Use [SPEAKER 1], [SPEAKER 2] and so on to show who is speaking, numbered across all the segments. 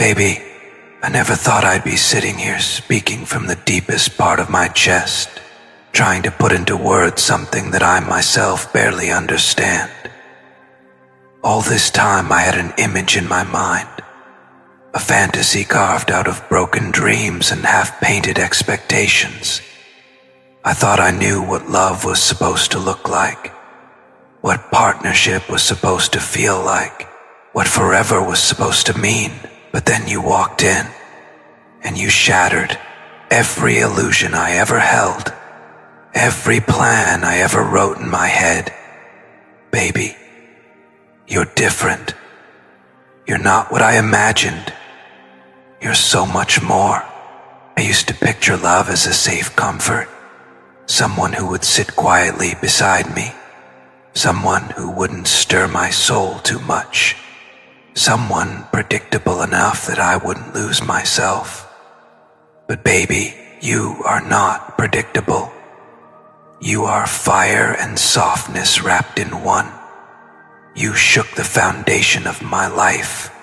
[SPEAKER 1] Baby, I never thought I'd be sitting here speaking from the deepest part of my chest, trying to put into words something that I myself barely understand. All this time I had an image in my mind, a fantasy carved out of broken dreams and half-painted expectations. I thought I knew what love was supposed to look like, what partnership was supposed to feel like, what forever was supposed to mean. But then you walked in, and you shattered every illusion I ever held, every plan I ever wrote in my head. Baby, you're different. You're not what I imagined. You're so much more. I used to picture love as a safe comfort, someone who would sit quietly beside me, someone who wouldn't stir my soul too much, someone predictable enough that I wouldn't lose myself. But baby, you are not predictable. You are fire and softness wrapped in one. You shook the foundation of my life.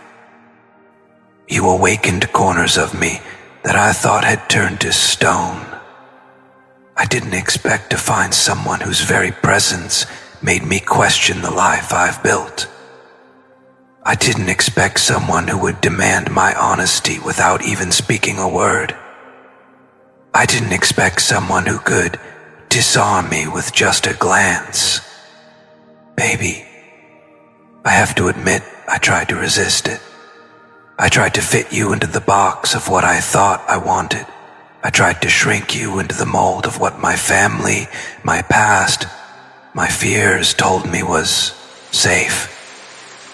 [SPEAKER 1] You awakened corners of me that I thought had turned to stone. I didn't expect to find someone whose very presence made me question the life I've built. I didn't expect someone who would demand my honesty without even speaking a word. I didn't expect someone who could disarm me with just a glance. Baby, I have to admit I tried to resist it. I tried to fit you into the box of what I thought I wanted. I tried to shrink you into the mold of what my family, my past, my fears told me was safe.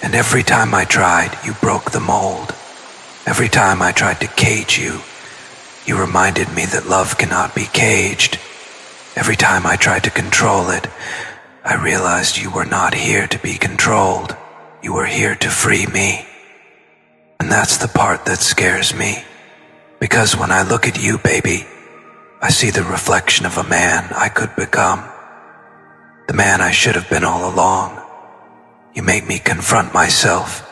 [SPEAKER 1] And every time I tried, you broke the mold. Every time I tried to cage you, you reminded me that love cannot be caged. Every time I tried to control it, I realized you were not here to be controlled. You were here to free me. And that's the part that scares me. Because when I look at you, baby, I see the reflection of a man I could become. The man I should have been all along. You make me confront myself.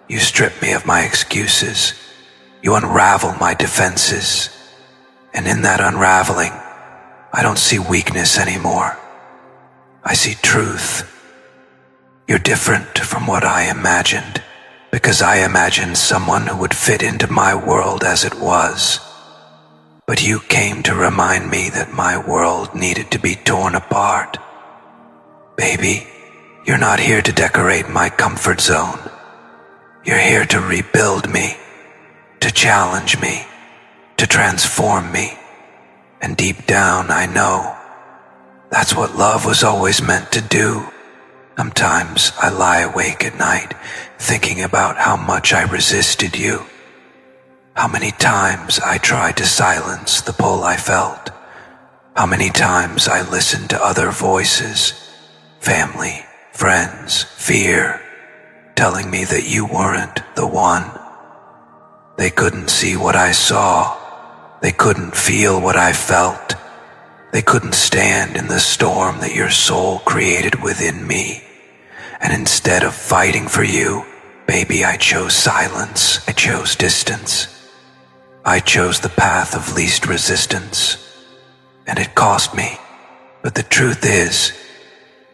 [SPEAKER 1] You strip me of my excuses. You unravel my defenses. And in that unraveling, I don't see weakness anymore. I see truth. You're different from what I imagined, because I imagined someone who would fit into my world as it was. But you came to remind me that my world needed to be torn apart. Baby, you're not here to decorate my comfort zone. You're here to rebuild me, to challenge me, to transform me. And deep down, I know that's what love was always meant to do. Sometimes I lie awake at night, thinking about how much I resisted you. How many times I tried to silence the pull I felt. How many times I listened to other voices, family, friends, fear, telling me that you weren't the one. They couldn't see what I saw. They couldn't feel what I felt. They couldn't stand in the storm that your soul created within me. And instead of fighting for you, baby, I chose silence. I chose distance. I chose the path of least resistance. And it cost me. But the truth is,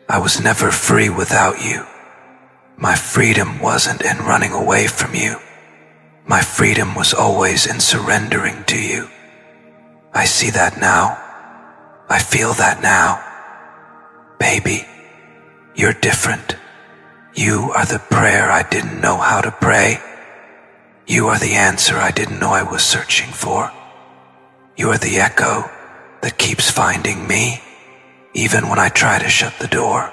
[SPEAKER 1] I was never free without you. My freedom wasn't in running away from you. My freedom was always in surrendering to you. I see that now. I feel that now. Baby, you're different. You are the prayer I didn't know how to pray. You are the answer I didn't know I was searching for. You are the echo that keeps finding me, even when I try to shut the door.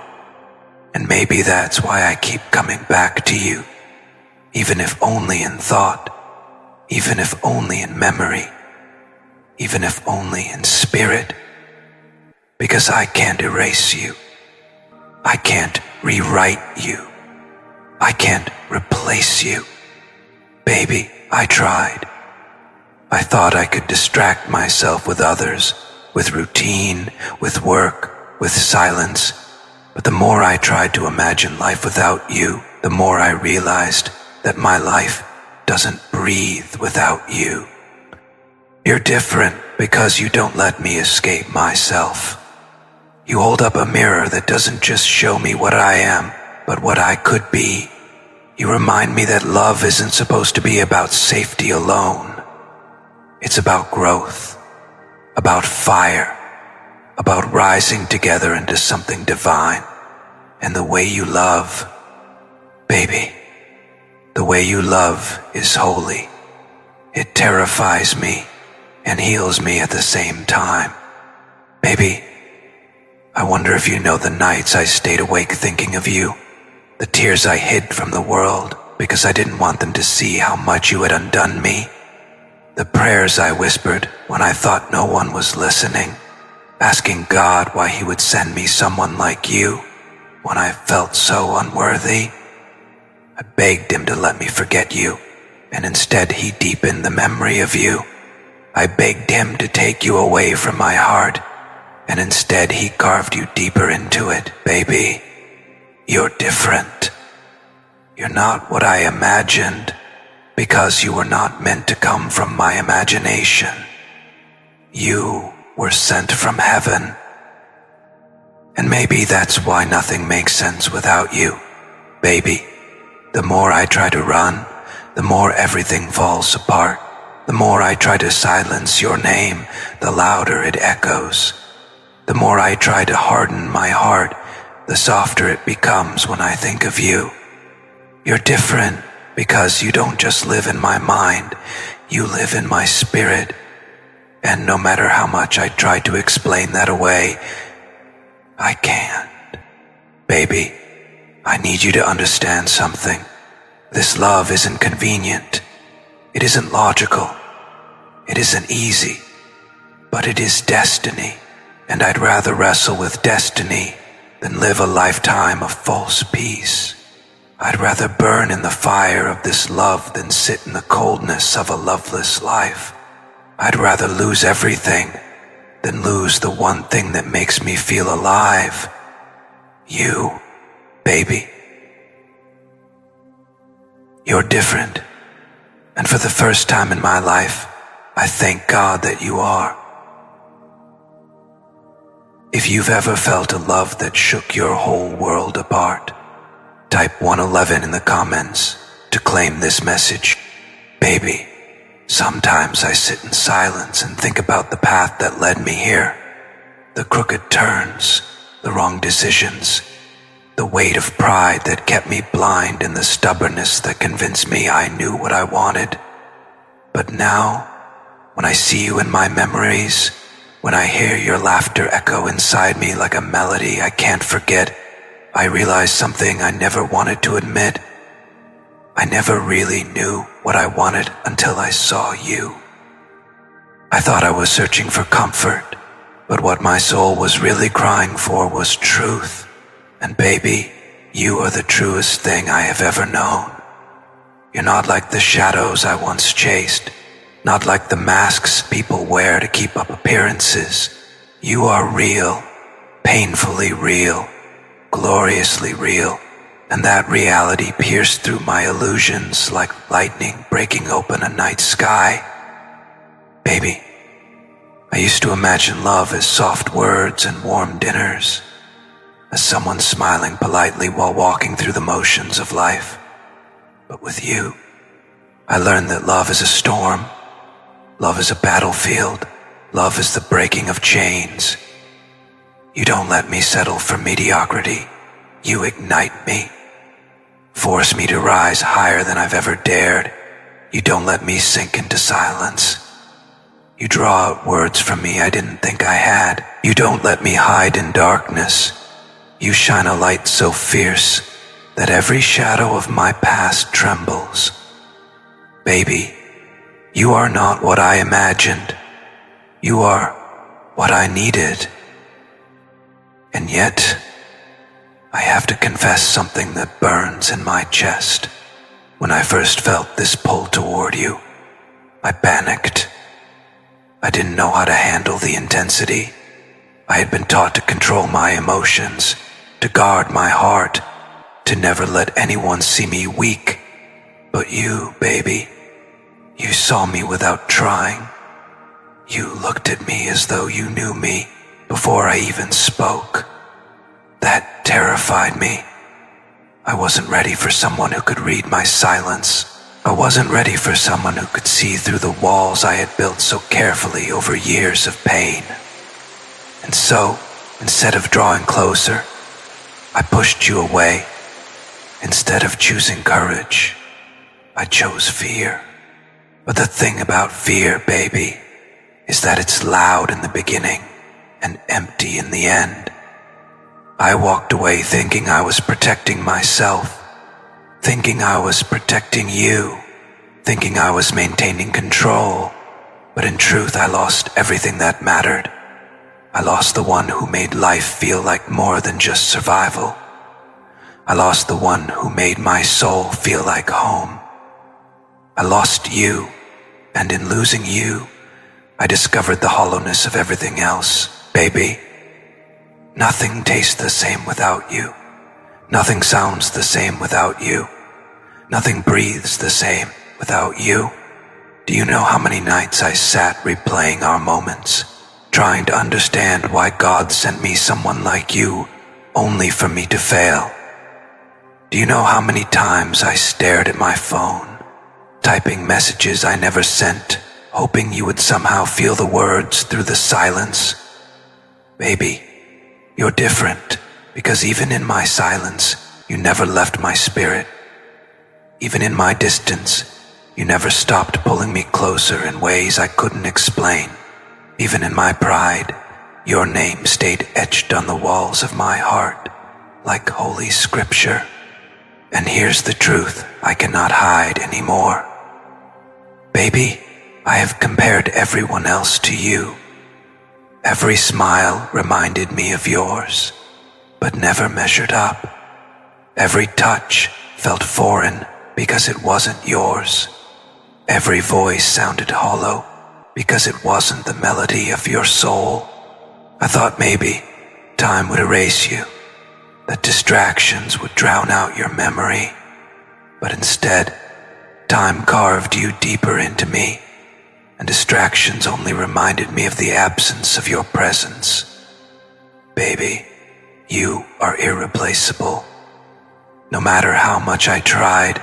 [SPEAKER 1] And maybe that's why I keep coming back to you, even if only in thought, even if only in memory, even if only in spirit. Because I can't erase you. I can't rewrite you. I can't replace you. Baby, I tried. I thought I could distract myself with others, with routine, with work, with silence. But the more I tried to imagine life without you, the more I realized that my life doesn't breathe. breathe without you. You're different because you don't let me escape myself. You hold up a mirror that doesn't just show me what I am, but what I could be. You remind me that love isn't supposed to be about safety alone. It's about growth, about fire, about rising together into something divine. And the way you love, baby, the way you love is holy. It terrifies me and heals me at the same time. Baby, I wonder if you know the nights I stayed awake thinking of you, the tears I hid from the world because I didn't want them to see how much you had undone me, the prayers I whispered when I thought no one was listening, asking God why he would send me someone like you when I felt so unworthy. I begged him to let me forget you, and instead he deepened the memory of you. I begged him to take you away from my heart, and instead he carved you deeper into it. Baby, you're different. You're not what I imagined, because you were not meant to come from my imagination. You were sent from heaven. And maybe that's why nothing makes sense without you. Baby, the more I try to run, the more everything falls apart. The more I try to silence your name, the louder it echoes. The more I try to harden my heart, the softer it becomes when I think of you. You're different because you don't just live in my mind, you live in my spirit. And no matter how much I try to explain that away, I can't. Baby, I need you to understand something. This love isn't convenient. It isn't logical. It isn't easy. But it is destiny. And I'd rather wrestle with destiny than live a lifetime of false peace. I'd rather burn in the fire of this love than sit in the coldness of a loveless life. I'd rather lose everything than lose the one thing that makes me feel alive. You, baby. You're different. And for the first time in my life, I thank God that you are. If you've ever felt a love that shook your whole world apart, type 111 in the comments to claim this message. Baby, sometimes I sit in silence and think about the path that led me here. The crooked turns, the wrong decisions, the weight of pride that kept me blind and the stubbornness that convinced me I knew what I wanted. But now, when I see you in my memories, when I hear your laughter echo inside me like a melody I can't forget, I realize something I never wanted to admit. I never really knew what I wanted until I saw you. I thought I was searching for comfort, but what my soul was really crying for was truth. And baby, you are the truest thing I have ever known. You're not like the shadows I once chased, not like the masks people wear to keep up appearances. You are real, painfully real, gloriously real, and that reality pierced through my illusions like lightning breaking open a night sky. Baby, I used to imagine love as soft words and warm dinners, as someone smiling politely while walking through the motions of life. But with you, I learned that love is a storm. Love is a battlefield. Love is the breaking of chains. You don't let me settle for mediocrity. You ignite me. Force me to rise higher than I've ever dared. You don't let me sink into silence. You draw out words from me I didn't think I had. You don't let me hide in darkness. You shine a light so fierce that every shadow of my past trembles. Baby, you are not what I imagined. You are what I needed. And yet, I have to confess something that burns in my chest. When I first felt this pull toward you, I panicked. I didn't know how to handle the intensity. I had been taught to control my emotions, to guard my heart, to never let anyone see me weak. But you, baby, You saw me without trying. You looked at me as though you knew me before I even spoke. That terrified me. I wasn't ready for someone who could read my silence. I wasn't ready for someone who could see through the walls I had built so carefully over years of pain. And so, instead of drawing closer, I pushed you away. Instead of choosing courage, I chose fear. But the thing about fear, baby, is that it's loud in the beginning and empty in the end. I walked away thinking I was protecting myself, thinking I was protecting you, thinking I was maintaining control. But in truth, I lost everything that mattered. I lost the one who made life feel like more than just survival. I lost the one who made my soul feel like home. I lost you, and in losing you, I discovered the hollowness of everything else, baby. Nothing tastes the same without you. Nothing sounds the same without you. Nothing breathes the same without you. Do you know how many nights I sat replaying our moments, trying to understand why God sent me someone like you, only for me to fail? Do you know how many times I stared at my phone, typing messages I never sent, hoping you would somehow feel the words through the silence? Baby, you're different, because even in my silence, you never left my spirit. Even in my distance, you never stopped pulling me closer in ways I couldn't explain. Even in my pride, your name stayed etched on the walls of my heart, like holy scripture. And here's the truth I cannot hide anymore. Baby, I have compared everyone else to you. Every smile reminded me of yours, but never measured up. Every touch felt foreign because it wasn't yours. Every voice sounded hollow because it wasn't the melody of your soul. I thought maybe time would erase you, that distractions would drown out your memory. But instead, time carved you deeper into me, and distractions only reminded me of the absence of your presence. Baby, you are irreplaceable. No matter how much I tried,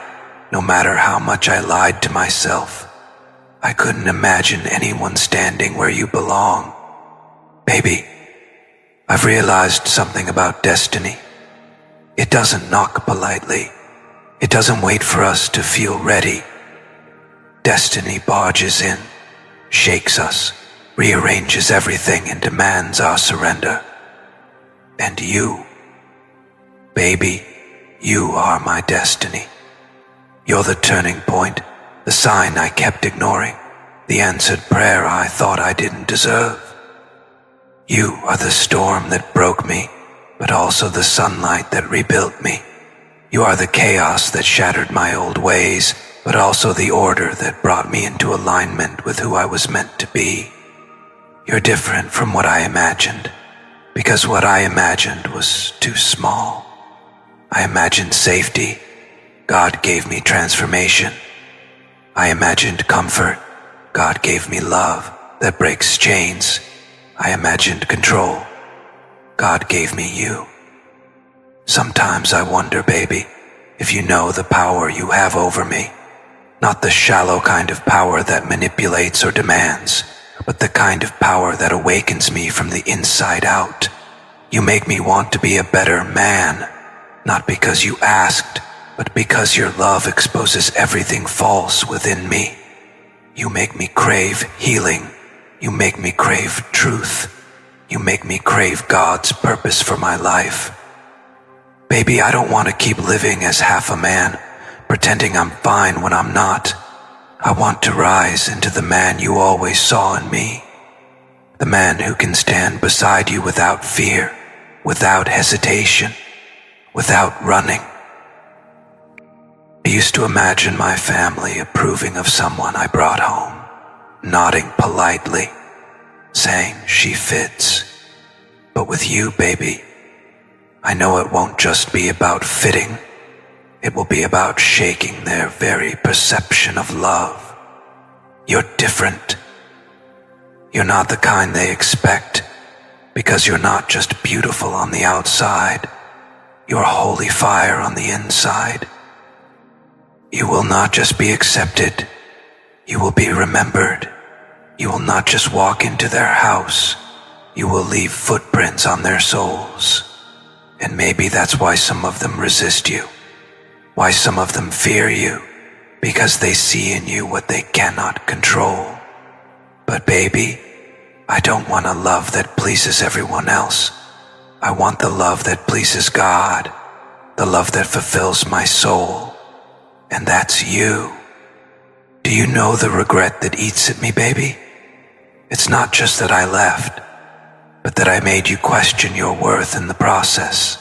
[SPEAKER 1] no matter how much I lied to myself, I couldn't imagine anyone standing where you belong. Baby, I've realized something about destiny. It doesn't knock politely. It doesn't wait for us to feel ready. Destiny barges in, shakes us, rearranges everything, and demands our surrender. And you, baby, you are my destiny. You're the turning point, the sign I kept ignoring, the answered prayer I thought I didn't deserve. You are the storm that broke me, but also the sunlight that rebuilt me. You are the chaos that shattered my old ways, but also the order that brought me into alignment with who I was meant to be. You're different from what I imagined, because what I imagined was too small. I imagined safety. God gave me transformation. I imagined comfort. God gave me love that breaks chains. I imagined control. God gave me you. Sometimes I wonder, baby, if you know the power you have over me. Not the shallow kind of power that manipulates or demands, but the kind of power that awakens me from the inside out. You make me want to be a better man, not because you asked, but because your love exposes everything false within me. You make me crave healing. You make me crave truth. You make me crave God's purpose for my life. Baby, I don't want to keep living as half a man, pretending I'm fine when I'm not. I want to rise into the man you always saw in me. The man who can stand beside you without fear, without hesitation, without running. I used to imagine my family approving of someone I brought home, nodding politely, saying she fits. But with you, baby, I know it won't just be about fitting. It will be about shaking their very perception of love. You're different. You're not the kind they expect, because you're not just beautiful on the outside. You're holy fire on the inside. You will not just be accepted, you will be remembered. You will not just walk into their house, you will leave footprints on their souls. And maybe that's why some of them resist you, why some of them fear you, because they see in you what they cannot control. But baby, I don't want a love that pleases everyone else. I want the love that pleases God, the love that fulfills my soul. And that's you. Do you know the regret that eats at me, baby? It's not just that I left, but that I made you question your worth in the process.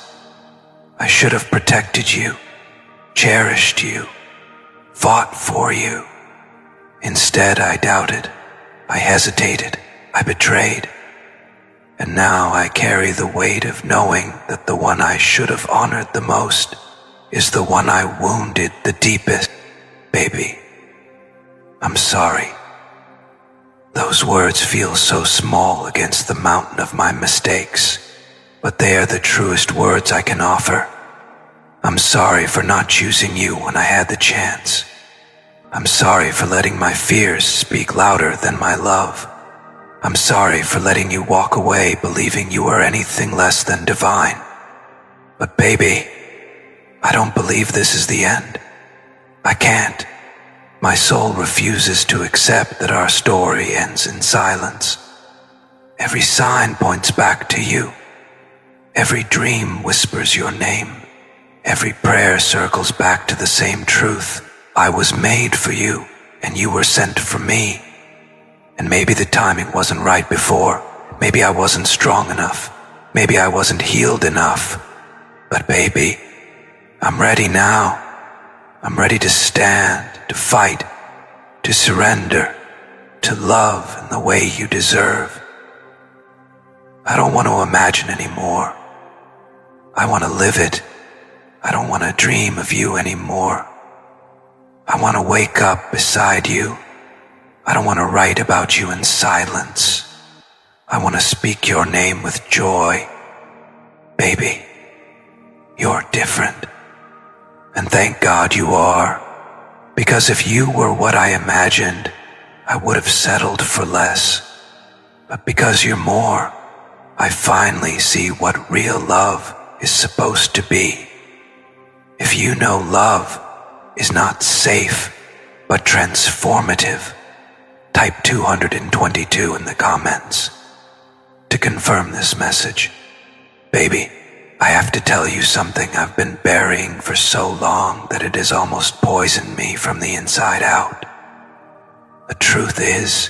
[SPEAKER 1] I should have protected you, cherished you, fought for you. Instead, I doubted, I hesitated, I betrayed. And now I carry the weight of knowing that the one I should have honored the most is the one I wounded the deepest. Baby, I'm sorry. Those words feel so small against the mountain of my mistakes, but they are the truest words I can offer. I'm sorry for not choosing you when I had the chance. I'm sorry for letting my fears speak louder than my love. I'm sorry for letting you walk away believing you are anything less than divine. But baby, I don't believe this is the end. I can't. My soul refuses to accept that our story ends in silence. Every sign points back to you. Every dream whispers your name. Every prayer circles back to the same truth. I was made for you, and you were sent for me. And maybe the timing wasn't right before. Maybe I wasn't strong enough. Maybe I wasn't healed enough. But baby, I'm ready now. I'm ready to stand, to fight, to surrender, to love in the way you deserve. I don't want to imagine anymore. I want to live it. I don't want to dream of you anymore. I want to wake up beside you. I don't want to write about you in silence. I want to speak your name with joy. Baby, you're different. And thank God you are, because if you were what I imagined, I would have settled for less. But because you're more, I finally see what real love is supposed to be. If you know love is not safe, but transformative, type 222 in the comments to confirm this message. Baby, I have to tell you something I've been burying for so long that it has almost poisoned me from the inside out. The truth is,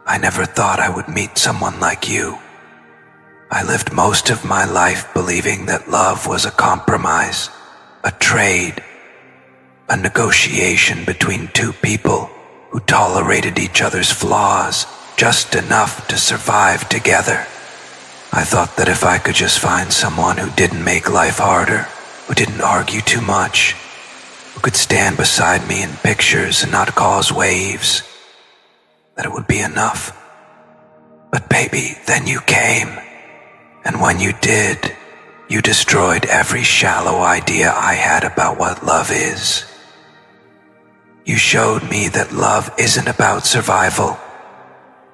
[SPEAKER 1] I never thought I would meet someone like you. I lived most of my life believing that love was a compromise, a trade, a negotiation between two people who tolerated each other's flaws just enough to survive together. I thought that if I could just find someone who didn't make life harder, who didn't argue too much, who could stand beside me in pictures and not cause waves, that it would be enough. But baby, then you came, and when you did, you destroyed every shallow idea I had about what love is. You showed me that love isn't about survival,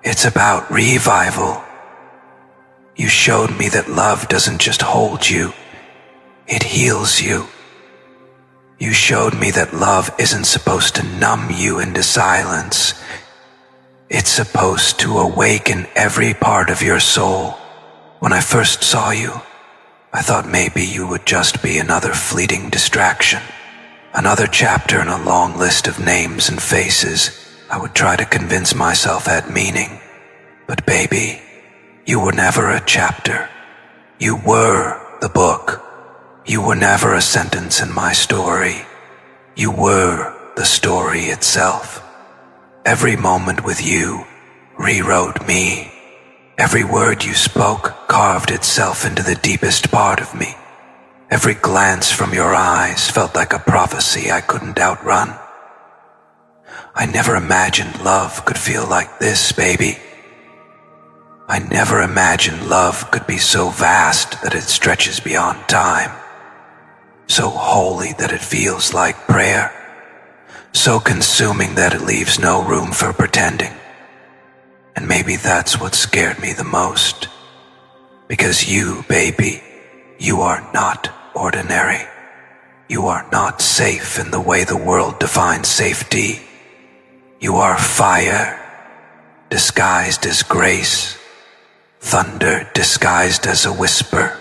[SPEAKER 1] it's about revival. You showed me that love doesn't just hold you, it heals you. You showed me that love isn't supposed to numb you into silence. It's supposed to awaken every part of your soul. When I first saw you, I thought maybe you would just be another fleeting distraction, another chapter in a long list of names and faces I would try to convince myself had meaning. But baby, you were never a chapter. You were the book. You were never a sentence in my story. You were the story itself. Every moment with you rewrote me. Every word you spoke carved itself into the deepest part of me. Every glance from your eyes felt like a prophecy I couldn't outrun. I never imagined love could feel like this, baby. I never imagined love could be so vast that it stretches beyond time, so holy that it feels like prayer, so consuming that it leaves no room for pretending. And maybe that's what scared me the most, because you, baby, you are not ordinary. You are not safe in the way the world defines safety. You are fire, disguised as grace, thunder disguised as a whisper,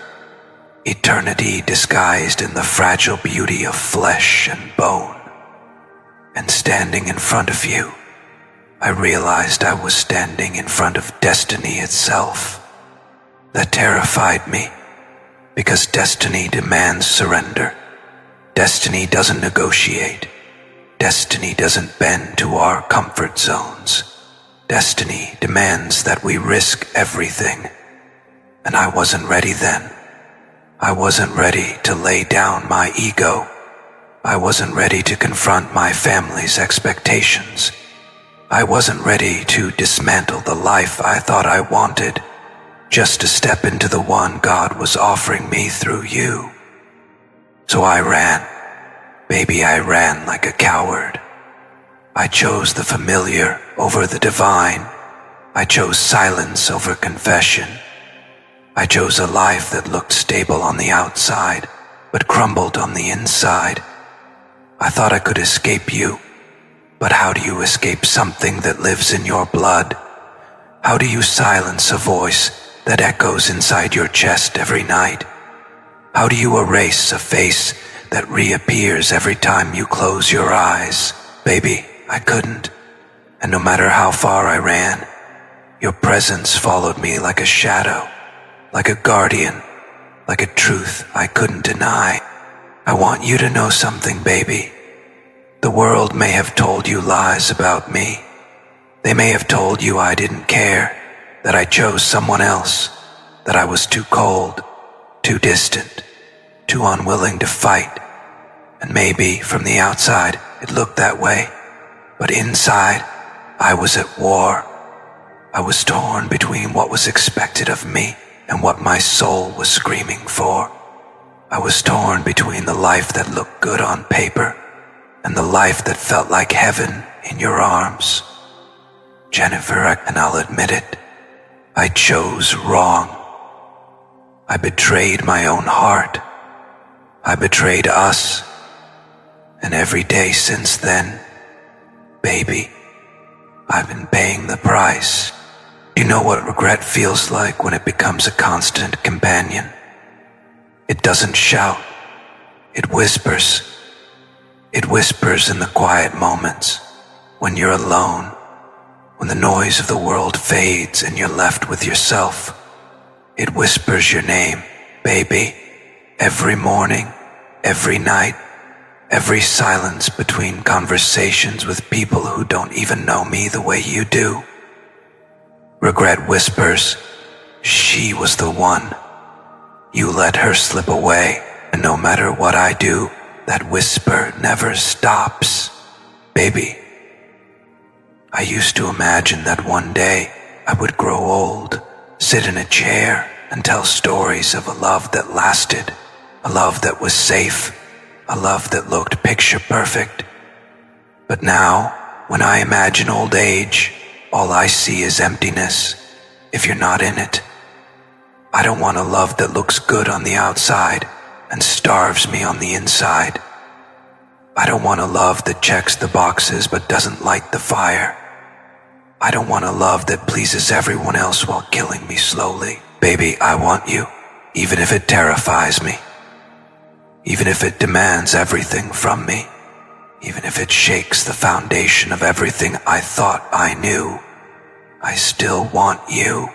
[SPEAKER 1] eternity disguised in the fragile beauty of flesh and bone. And standing in front of you, I realized I was standing in front of destiny itself. That terrified me, because destiny demands surrender. Destiny doesn't negotiate. Destiny doesn't bend to our comfort zones. Destiny demands that we risk everything. And I wasn't ready then. I wasn't ready to lay down my ego. I wasn't ready to confront my family's expectations. I wasn't ready to dismantle the life I thought I wanted, just to step into the one God was offering me through you. So I ran. Baby, I ran like a coward. I chose the familiar over the divine. I chose silence over confession. I chose a life that looked stable on the outside, but crumbled on the inside. I thought I could escape you, but how do you escape something that lives in your blood? How do you silence a voice that echoes inside your chest every night? How do you erase a face that reappears every time you close your eyes? Baby, I couldn't. And no matter how far I ran, your presence followed me like a shadow, like a guardian, like a truth I couldn't deny. I want you to know something, baby. The world may have told you lies about me. They may have told you I didn't care, that I chose someone else, that I was too cold, too distant, too unwilling to fight. And maybe from the outside it looked that way, but inside I was at war. I was torn between what was expected of me and what my soul was screaming for. I was torn between the life that looked good on paper and the life that felt like heaven in your arms. Jennifer, and I'll admit it, I chose wrong. I betrayed my own heart. I betrayed us. And every day since then, baby, I've been paying the price. You know what regret feels like when it becomes a constant companion? It doesn't shout. It whispers. It whispers in the quiet moments, when you're alone, when the noise of the world fades and you're left with yourself. It whispers your name, baby, every morning, every night, every silence between conversations with people who don't even know me the way you do. Regret whispers, she was the one. You let her slip away, and no matter what I do, that whisper never stops. Baby, I used to imagine that one day I would grow old, sit in a chair, and tell stories of a love that lasted, a love that was safe, a love that looked picture perfect. But now, when I imagine old age, all I see is emptiness, if you're not in it. I don't want a love that looks good on the outside and starves me on the inside. I don't want a love that checks the boxes but doesn't light the fire. I don't want a love that pleases everyone else while killing me slowly. Baby, I want you, even if it terrifies me. Even if it demands everything from me. Even if it shakes the foundation of everything I thought I knew. I still want you.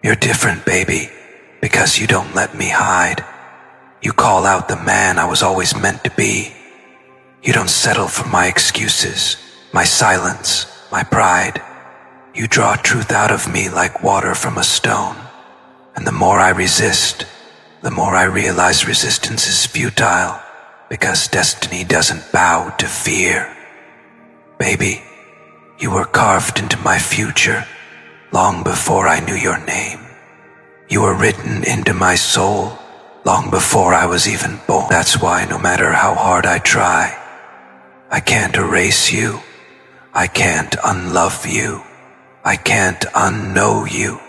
[SPEAKER 1] You're different, baby, because you don't let me hide. You call out the man I was always meant to be. You don't settle for my excuses, my silence, my pride. You draw truth out of me like water from a stone. And the more I resist, the more I realize resistance is futile, because destiny doesn't bow to fear. Baby, you were carved into my future long before I knew your name. You were written into my soul long before I was even born. That's why no matter how hard I try, I can't erase you. I can't unlove you. I can't unknow you.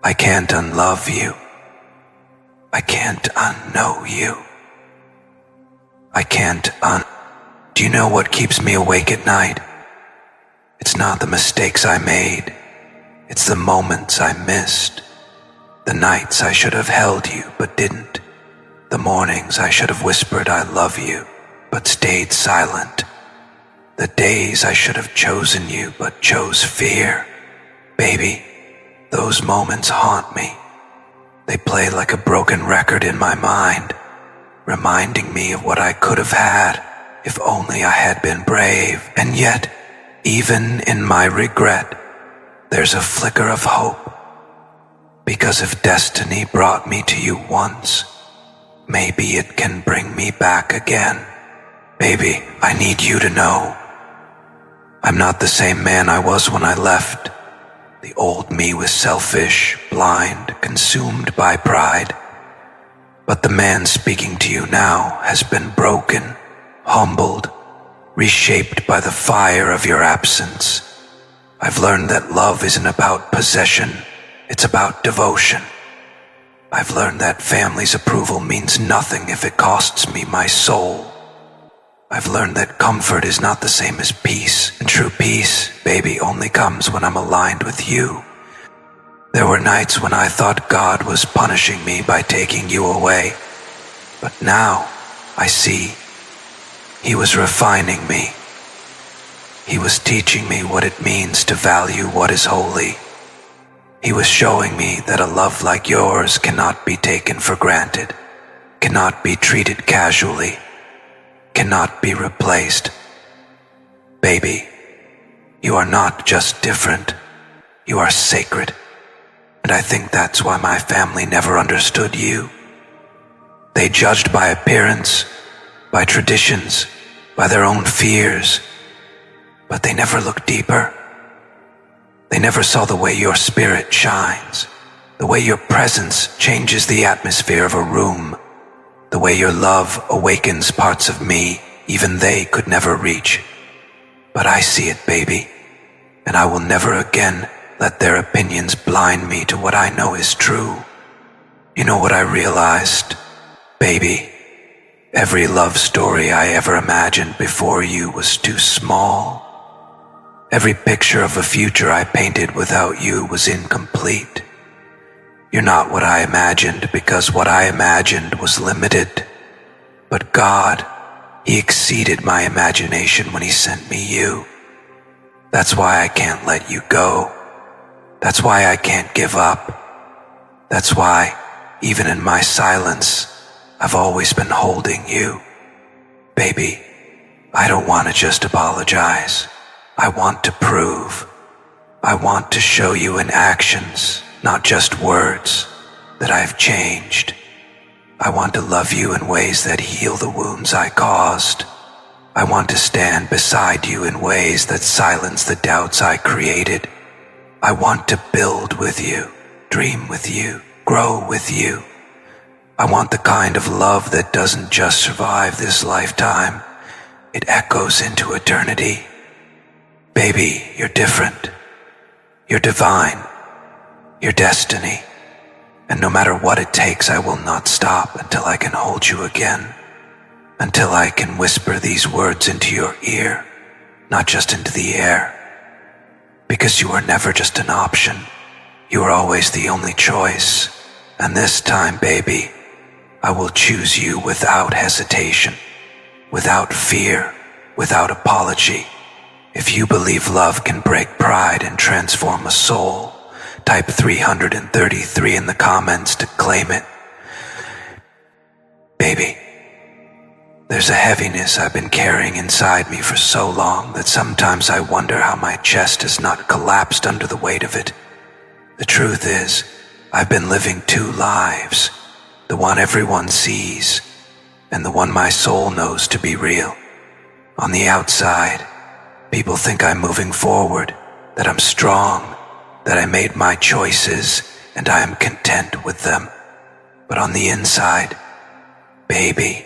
[SPEAKER 1] I can't unlove you. I can't unknow you. I can't Do you know what keeps me awake at night? It's not the mistakes I made. It's the moments I missed. The nights I should have held you but didn't. The mornings I should have whispered I love you but stayed silent. The days I should have chosen you but chose fear. Baby, those moments haunt me. They play like a broken record in my mind, reminding me of what I could have had if only I had been brave. And yet, even in my regret, there's a flicker of hope. Because if destiny brought me to you once, maybe it can bring me back again. Baby, I need you to know, I'm not the same man I was when I left. The old me was selfish, blind, consumed by pride. But the man speaking to you now has been broken, humbled, reshaped by the fire of your absence. I've learned that love isn't about possession, it's about devotion. I've learned that family's approval means nothing if it costs me my soul. I've learned that comfort is not the same as peace, and true peace, baby, only comes when I'm aligned with you. There were nights when I thought God was punishing me by taking you away, but now I see He was refining me. He was teaching me what it means to value what is holy. He was showing me that a love like yours cannot be taken for granted, cannot be treated casually, cannot be replaced. Baby, you are not just different, you are sacred. And I think that's why my family never understood you. They judged by appearance, by traditions, by their own fears, but they never looked deeper. They never saw the way your spirit shines, the way your presence changes the atmosphere of a room, the way your love awakens parts of me even they could never reach. But I see it, baby, and I will never again let their opinions blind me to what I know is true. You know what I realized, baby? Every love story I ever imagined before you was too small. Every picture of a future I painted without you was incomplete. You're not what I imagined because what I imagined was limited. But God, He exceeded my imagination when He sent me you. That's why I can't let you go. That's why I can't give up. That's why, even in my silence, I've always been holding you. Baby, I don't want to just apologize. I want to prove. I want to show you in actions, not just words, that I've changed. I want to love you in ways that heal the wounds I caused. I want to stand beside you in ways that silence the doubts I created. I want to build with you, dream with you, grow with you. I want the kind of love that doesn't just survive this lifetime. It echoes into eternity. Baby, you're different. You're divine. You're destiny. And no matter what it takes, I will not stop until I can hold you again. Until I can whisper these words into your ear, not just into the air. Because you are never just an option. You are always the only choice. And this time, baby, I will choose you without hesitation, without fear, without apology. If you believe love can break pride and transform a soul, type 333 in the comments to claim it. Baby, there's a heaviness I've been carrying inside me for so long that sometimes I wonder how my chest has not collapsed under the weight of it. The truth is, I've been living two lives, the one everyone sees, and the one my soul knows to be real. On the outside, People think I'm moving forward, that I'm strong, that I made my choices and I am content with them. But on the inside, baby,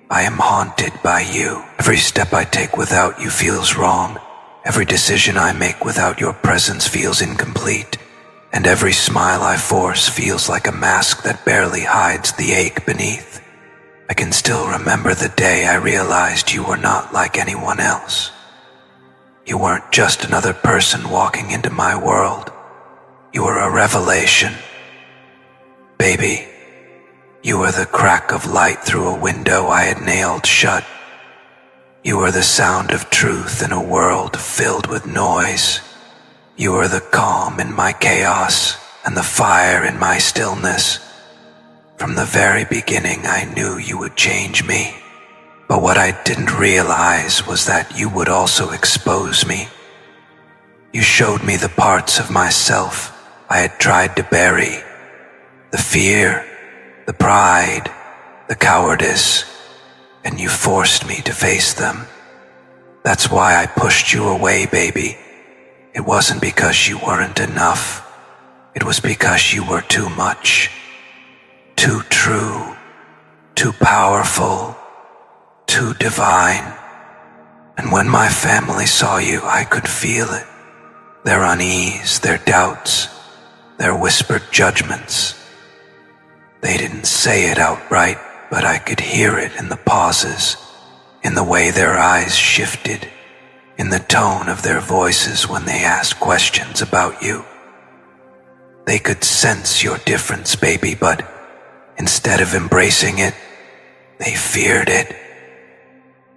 [SPEAKER 1] I am haunted by you. Every step I take without you feels wrong. Every decision I make without your presence feels incomplete. And every smile I force feels like a mask that barely hides the ache beneath. I can still remember the day I realized you were not like anyone else. You weren't just another person walking into my world. You were a revelation. Baby, you were the crack of light through a window I had nailed shut. You were the sound of truth in a world filled with noise. You were the calm in my chaos and the fire in my stillness. From the very beginning, I knew you would change me. But what I didn't realize was that you would also expose me. You showed me the parts of myself I had tried to bury. The fear, the pride, the cowardice, and you forced me to face them. That's why I pushed you away, baby. It wasn't because you weren't enough. It was because you were too much. Too true, too powerful, too divine. And when my family saw you, I could feel it. Their unease, their doubts, their whispered judgments. They didn't say it outright, but I could hear it in the pauses, in the way their eyes shifted, in the tone of their voices when they asked questions about you. They could sense your difference, baby, but instead of embracing it, they feared it.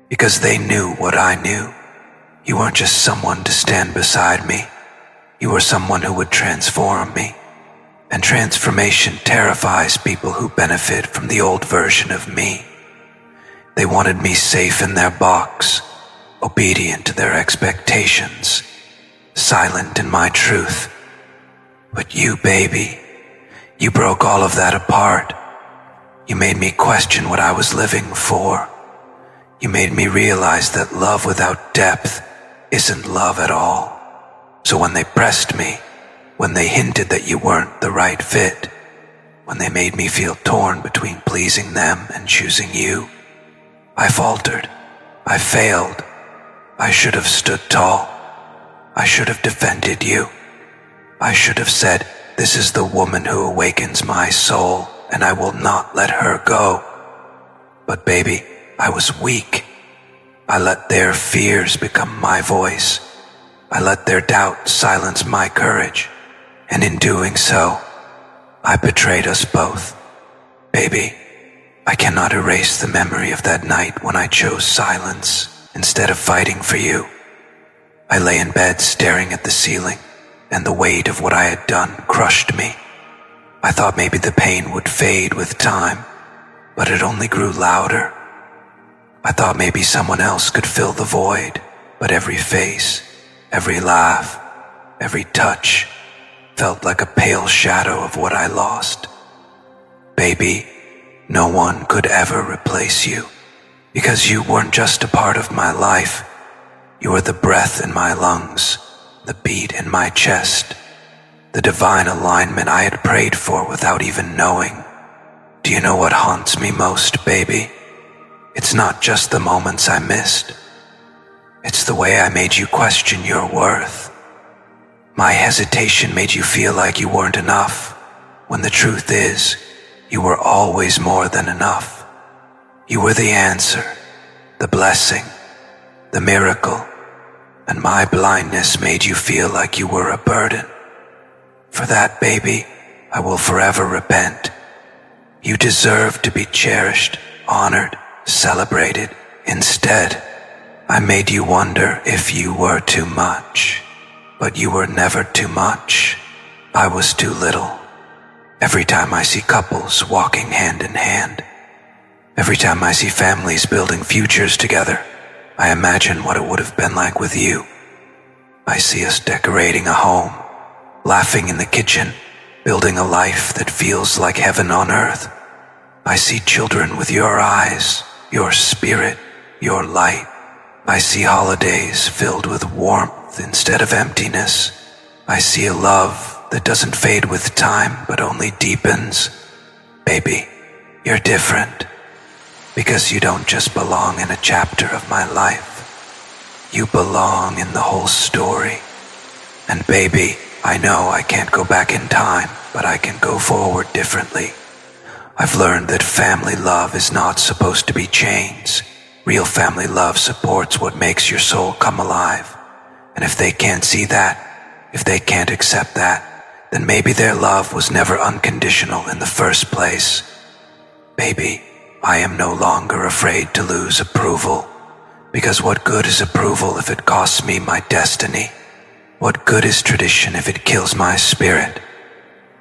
[SPEAKER 1] Because they knew what I knew. You weren't just someone to stand beside me. You were someone who would transform me. And transformation terrifies people who benefit from the old version of me. They wanted me safe in their box, obedient to their expectations, silent in my truth. But you, baby, you broke all of that apart. You made me question what I was living for. You made me realize that love without depth isn't love at all. So when they pressed me, when they hinted that you weren't the right fit, when they made me feel torn between pleasing them and choosing you, I faltered. I failed. I should have stood tall. I should have defended you. I should have said, this is the woman who awakens my soul, and I will not let her go. But baby, I was weak. I let their fears become my voice. I let their doubt silence my courage. And in doing so, I betrayed us both. Baby, I cannot erase the memory of that night when I chose silence instead of fighting for you. I lay in bed staring at the ceiling, and the weight of what I had done crushed me. I thought maybe the pain would fade with time, but it only grew louder. I thought maybe someone else could fill the void, but every face, every laugh, every touch felt like a pale shadow of what I lost. Baby, no one could ever replace you, because you weren't just a part of my life. You were the breath in my lungs, the beat in my chest, the divine alignment I had prayed for without even knowing. Do you know what haunts me most, baby? It's not just the moments I missed. It's the way I made you question your worth. My hesitation made you feel like you weren't enough, when the truth is, you were always more than enough. You were the answer, the blessing, the miracle, and my blindness made you feel like you were a burden. For that, baby, I will forever repent. You deserve to be cherished, honored, celebrated. Instead, I made you wonder if you were too much. But you were never too much. I was too little. Every time I see couples walking hand in hand, every time I see families building futures together, I imagine what it would have been like with you. I see us decorating a home, laughing in the kitchen, building a life that feels like heaven on earth. I see children with your eyes, your spirit, your light. I see holidays filled with warmth instead of emptiness. I see a love that doesn't fade with time but only deepens. Baby, you're different because you don't just belong in a chapter of my life. You belong in the whole story. And baby, I know I can't go back in time, but I can go forward differently. I've learned that family love is not supposed to be chains. Real family love supports what makes your soul come alive. And if they can't see that, if they can't accept that, then maybe their love was never unconditional in the first place. Baby, I am no longer afraid to lose approval, because what good is approval if it costs me my destiny? What good is tradition if it kills my spirit?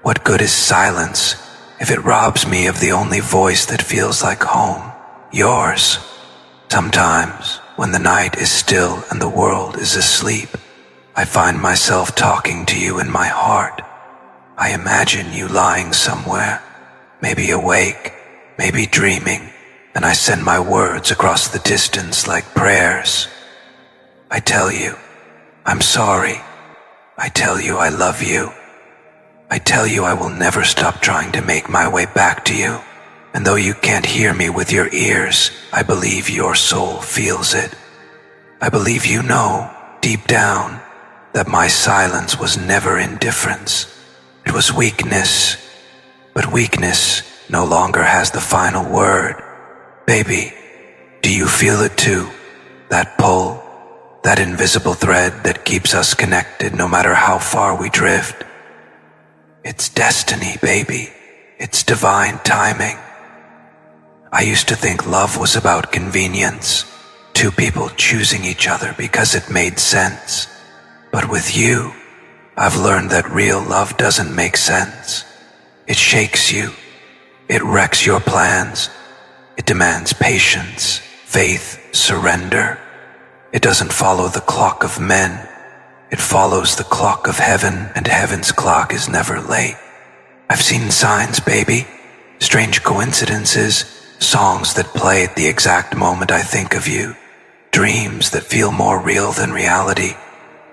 [SPEAKER 1] What good is silence if it robs me of the only voice that feels like home, yours? Sometimes, when the night is still and the world is asleep, I find myself talking to you in my heart. I imagine you lying somewhere, maybe awake, maybe dreaming, and I send my words across the distance like prayers. I tell you, I'm sorry. I tell you I love you. I tell you I will never stop trying to make my way back to you. And though you can't hear me with your ears, I believe your soul feels it. I believe you know, deep down, that my silence was never indifference. It was weakness. But weakness no longer has the final word. Baby, do you feel it too? That pull, that invisible thread that keeps us connected no matter how far we drift. It's destiny, baby. It's divine timing. I used to think love was about convenience, two people choosing each other because it made sense. But with you, I've learned that real love doesn't make sense. It shakes you. It wrecks your plans. It demands patience, faith, surrender. It doesn't follow the clock of men. It follows the clock of heaven, and heaven's clock is never late. I've seen signs, baby, strange coincidences, songs that play at the exact moment I think of you, dreams that feel more real than reality,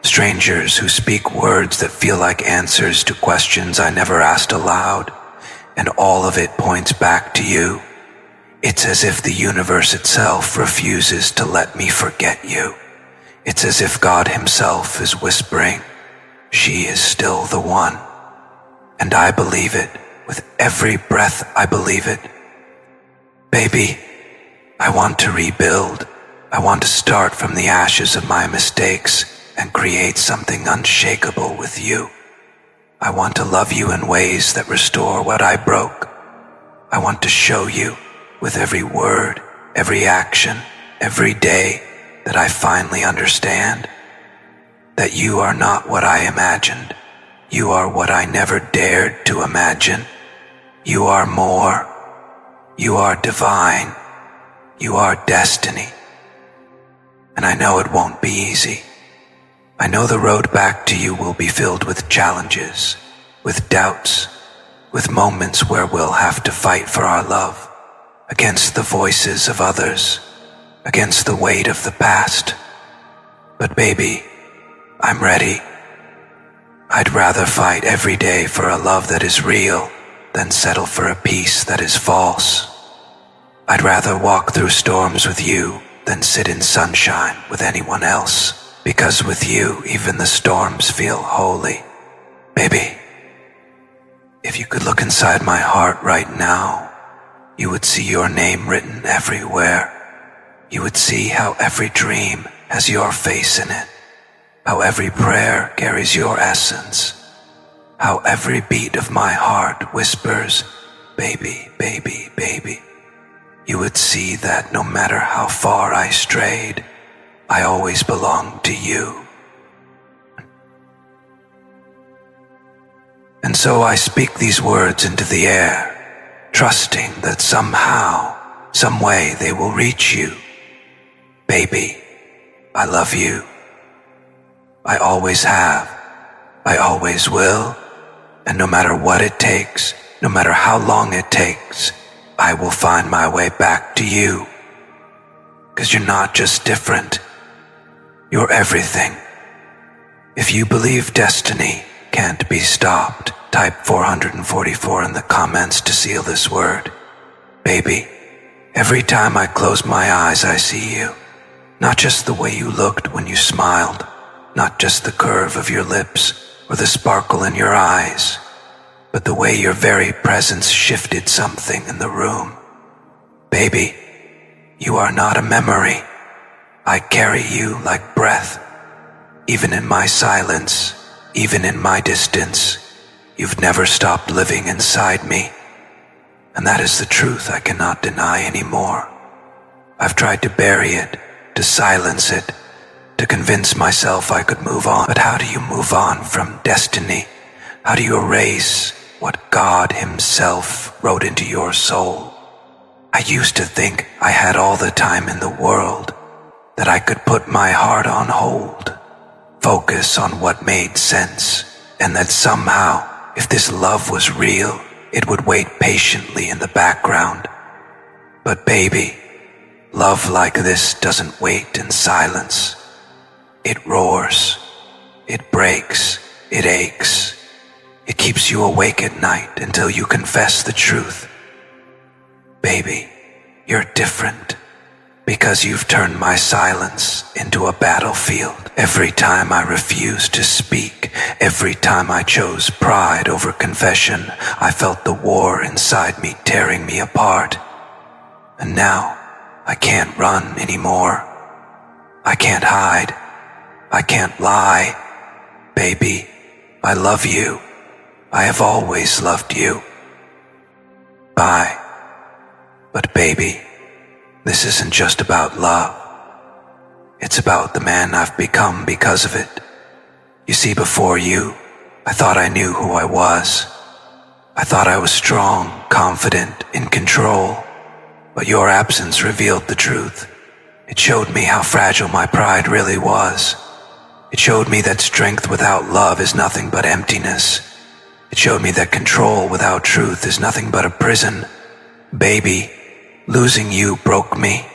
[SPEAKER 1] strangers who speak words that feel like answers to questions I never asked aloud, and all of it points back to you. It's as if the universe itself refuses to let me forget you. It's as if God himself is whispering, she is still the one. And I believe it. With every breath, I believe it. Baby, I want to rebuild. I want to start from the ashes of my mistakes and create something unshakable with you. I want to love you in ways that restore what I broke. I want to show you, with every word, every action, every day, that I finally understand that you are not what I imagined. You are what I never dared to imagine. You are more. You are divine. You are destiny. And I know it won't be easy. I know the road back to you will be filled with challenges, with doubts, with moments where we'll have to fight for our love, against the voices of others, against the weight of the past. But baby, I'm ready. I'd rather fight every day for a love that is real than settle for a peace that is false. I'd rather walk through storms with you than sit in sunshine with anyone else, because with you, even the storms feel holy. Baby, if you could look inside my heart right now, you would see your name written everywhere. You would see how every dream has your face in it, how every prayer carries your essence, how every beat of my heart whispers, baby, baby, baby. You would see that no matter how far I strayed, I always belonged to you. And so I speak these words into the air, trusting that somehow, some way they will reach you. Baby, I love you. I always have. I always will. And no matter what it takes, no matter how long it takes, I will find my way back to you. 'Cause you're not just different, You're everything. If you believe destiny can't be stopped, type 444 in the comments to seal this word. Baby, every time I close my eyes I see you. Not just the way you looked when you smiled, not just the curve of your lips or the sparkle in your eyes, but the way your very presence shifted something in the room. Baby, you are not a memory. I carry you like breath. Even in my silence, even in my distance, you've never stopped living inside me. And that is the truth I cannot deny anymore. I've tried to bury it, to silence it, to convince myself I could move on. But how do you move on from destiny? How do you erase what God Himself wrote into your soul? I used to think I had all the time in the world, that I could put my heart on hold, focus on what made sense, and that somehow, if this love was real, it would wait patiently in the background. But baby, love like this doesn't wait in silence. It roars, it breaks, it aches. It keeps you awake at night until you confess the truth. Baby, you're different because you've turned my silence into a battlefield. Every time I refused to speak, every time I chose pride over confession, I felt the war inside me tearing me apart. And now, I can't run anymore. I can't hide. I can't lie. Baby, I love you. I have always loved you. Bye. But baby, this isn't just about love. It's about the man I've become because of it. You see, before you, I thought I knew who I was. I thought I was strong, confident, in control. But your absence revealed the truth. It showed me how fragile my pride really was. It showed me that strength without love is nothing but emptiness. It showed me that control without truth is nothing but a prison. Baby, losing you broke me,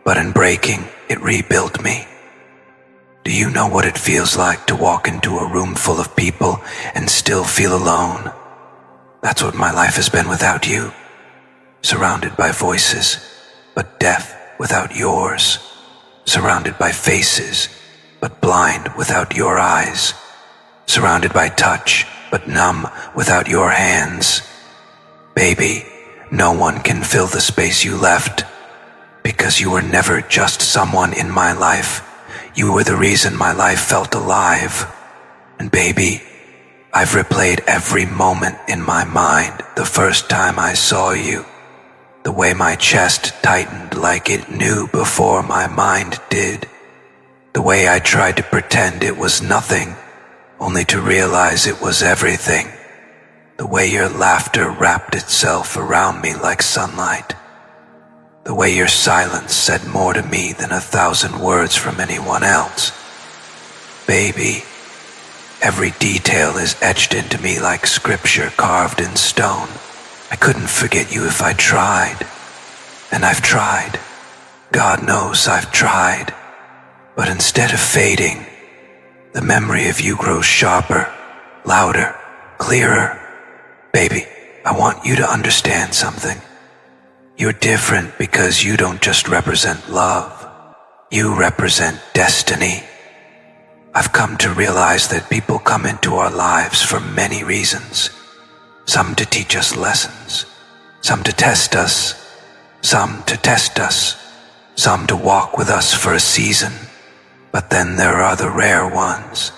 [SPEAKER 1] but in breaking, it rebuilt me. Do you know what it feels like to walk into a room full of people and still feel alone? That's what my life has been without you. Surrounded by voices, but deaf without yours. Surrounded by faces, but blind without your eyes. Surrounded by touch, but numb without your hands. Baby, no one can fill the space you left, because you were never just someone in my life. You were the reason my life felt alive. And baby, I've replayed every moment in my mind the first time I saw you. The way my chest tightened like it knew before my mind did. The way I tried to pretend it was nothing, only to realize it was everything. The way your laughter wrapped itself around me like sunlight. The way your silence said more to me than 1,000 words from anyone else. Baby, every detail is etched into me like scripture carved in stone. I couldn't forget you if I tried. And I've tried. God knows I've tried. But instead of fading, the memory of you grows sharper, louder, clearer. Baby, I want you to understand something. You're different because you don't just represent love. You represent destiny. I've come to realize that people come into our lives for many reasons. Some to teach us lessons, some to test us, some to test us, some to walk with us for a season. But then there are the rare ones,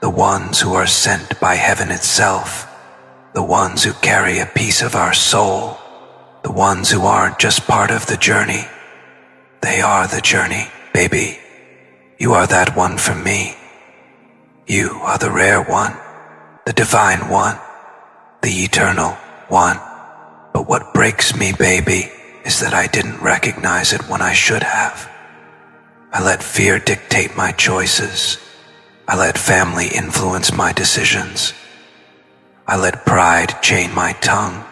[SPEAKER 1] the ones who are sent by heaven itself, the ones who carry a piece of our soul, the ones who aren't just part of the journey. They are the journey, baby. You are that one for me. You are the rare one, the divine one, the eternal one. But what breaks me, baby, is that I didn't recognize it when I should have. I let fear dictate my choices. I let family influence my decisions. I let pride chain my tongue.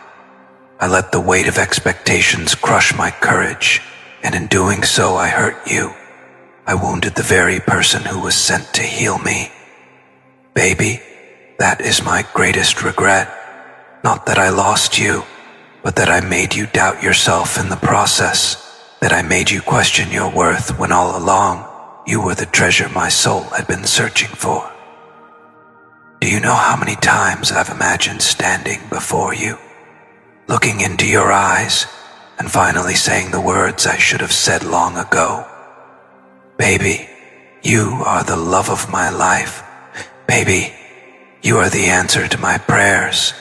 [SPEAKER 1] I let the weight of expectations crush my courage, and in doing so I hurt you. I wounded the very person who was sent to heal me. Baby, that is my greatest regret. Not that I lost you, but that I made you doubt yourself in the process, that I made you question your worth when all along you were the treasure my soul had been searching for. Do you know how many times I've imagined standing before you, looking into your eyes, and finally saying the words I should have said long ago? Baby, you are the love of my life. Baby, you are the answer to my prayers.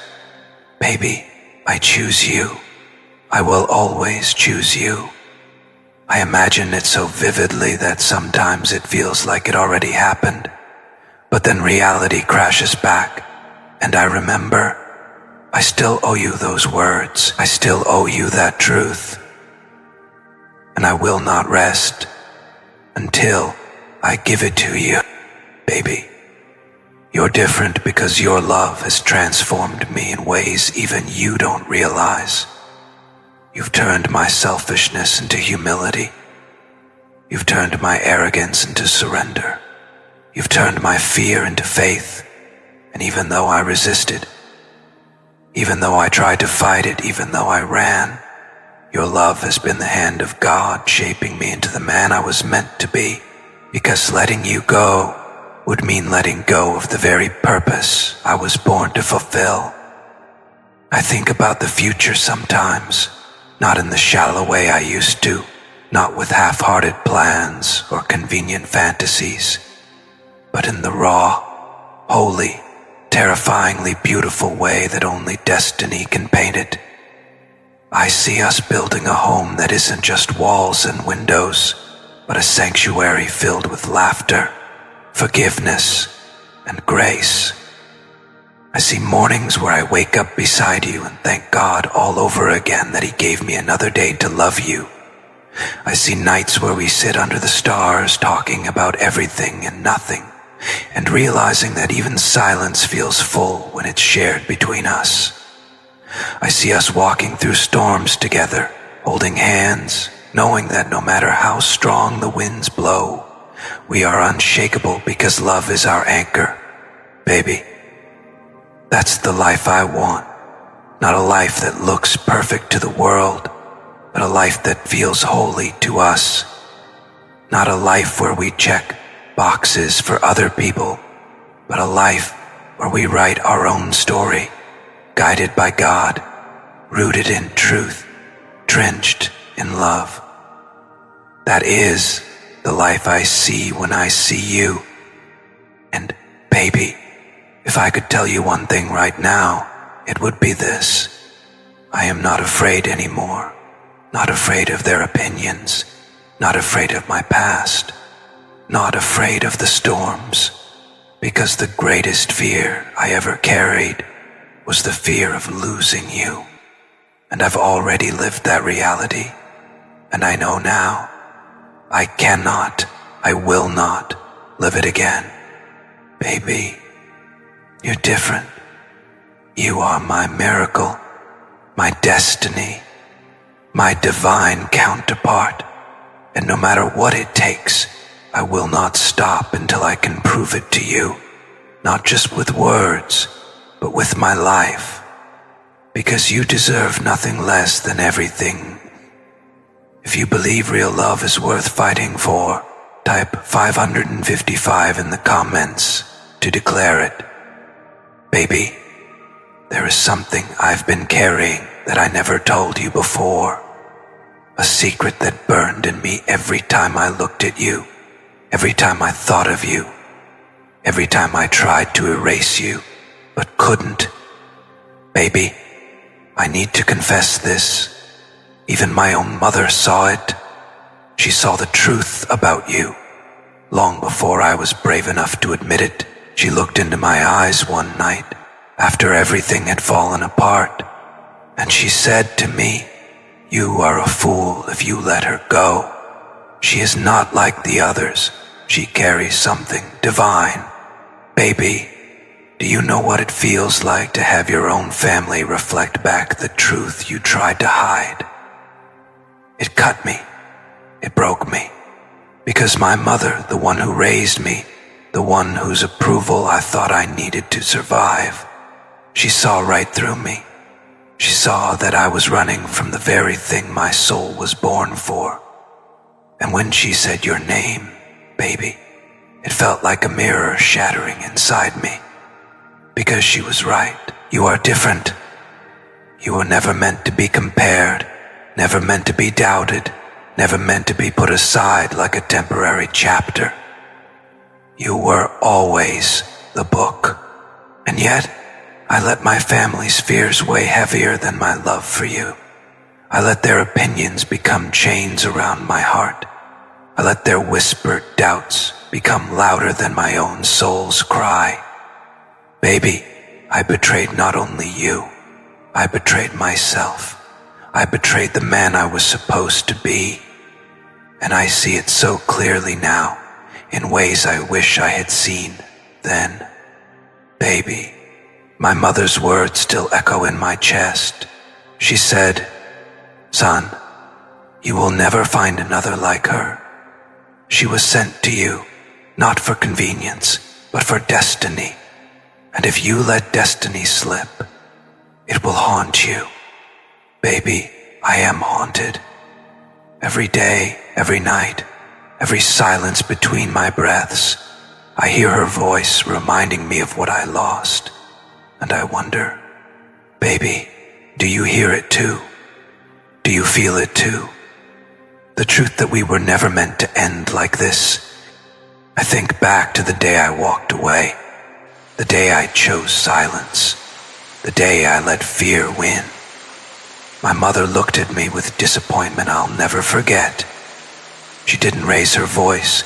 [SPEAKER 1] Baby, I choose you. I will always choose you. I imagine it so vividly that sometimes it feels like it already happened. But then reality crashes back, and I remember, I still owe you those words. I still owe you that truth. And I will not rest until I give it to you, baby. You're different because your love has transformed me in ways even you don't realize. You've turned my selfishness into humility. You've turned my arrogance into surrender. You've turned my fear into faith. And even though I resisted, even though I tried to fight it, even though I ran, your love has been the hand of God shaping me into the man I was meant to be. Because letting you go would mean letting go of the very purpose I was born to fulfill. I think about the future sometimes, not in the shallow way I used to, not with half-hearted plans or convenient fantasies, but in the raw, holy, terrifyingly beautiful way that only destiny can paint it. I see us building a home that isn't just walls and windows, but a sanctuary filled with laughter, forgiveness, and grace. I see mornings where I wake up beside you and thank God all over again that He gave me another day to love you. I see nights where we sit under the stars talking about everything and nothing, and realizing that even silence feels full when it's shared between us. I see us walking through storms together, holding hands, knowing that no matter how strong the winds blow, we are unshakable because love is our anchor. Baby, that's the life I want. Not a life that looks perfect to the world, but a life that feels holy to us. Not a life where we check boxes for other people, but a life where we write our own story, guided by God, rooted in truth, drenched in love. That is the life I see when I see you. And baby, if I could tell you one thing right now, it would be this. I am not afraid anymore, not afraid of their opinions, not afraid of my past, not afraid of the storms, because the greatest fear I ever carried was the fear of losing you. And I've already lived that reality, and I know now I cannot, I will not live it again. Baby, you're different. You are my miracle, my destiny, my divine counterpart, and no matter what it takes, I will not stop until I can prove it to you, not just with words, but with my life, because you deserve nothing less than everything. If you believe real love is worth fighting for, type 555 in the comments to declare it. Baby, there is something I've been carrying that I never told you before. A secret that burned in me every time I looked at you, every time I thought of you, every time I tried to erase you, but couldn't. Baby, I need to confess this. Even my own mother saw it. She saw the truth about you. Long before I was brave enough to admit it, she looked into my eyes one night, after everything had fallen apart, and she said to me, "You are a fool if you let her go. She is not like the others. She carries something divine." Baby, do you know what it feels like to have your own family reflect back the truth you tried to hide? It cut me. It broke me. Because my mother, the one who raised me, the one whose approval I thought I needed to survive, she saw right through me. She saw that I was running from the very thing my soul was born for. And when she said your name, baby, it felt like a mirror shattering inside me. Because she was right. You are different. You were never meant to be compared, never meant to be doubted, never meant to be put aside like a temporary chapter. You were always the book. And yet, I let my family's fears weigh heavier than my love for you. I let their opinions become chains around my heart. I let their whispered doubts become louder than my own soul's cry. Baby, I betrayed not only you, I betrayed myself. I betrayed the man I was supposed to be. And I see it so clearly now, in ways I wish I had seen then. Baby, my mother's words still echo in my chest. She said, "Son, you will never find another like her. She was sent to you, not for convenience, but for destiny. And if you let destiny slip, it will haunt you." Baby, I am haunted. Every day, every night, every silence between my breaths, I hear her voice reminding me of what I lost. And I wonder, baby, do you hear it too? Do you feel it too? The truth that we were never meant to end like this. I think back to the day I walked away, the day I chose silence, the day I let fear win. My mother looked at me with disappointment I'll never forget. She didn't raise her voice,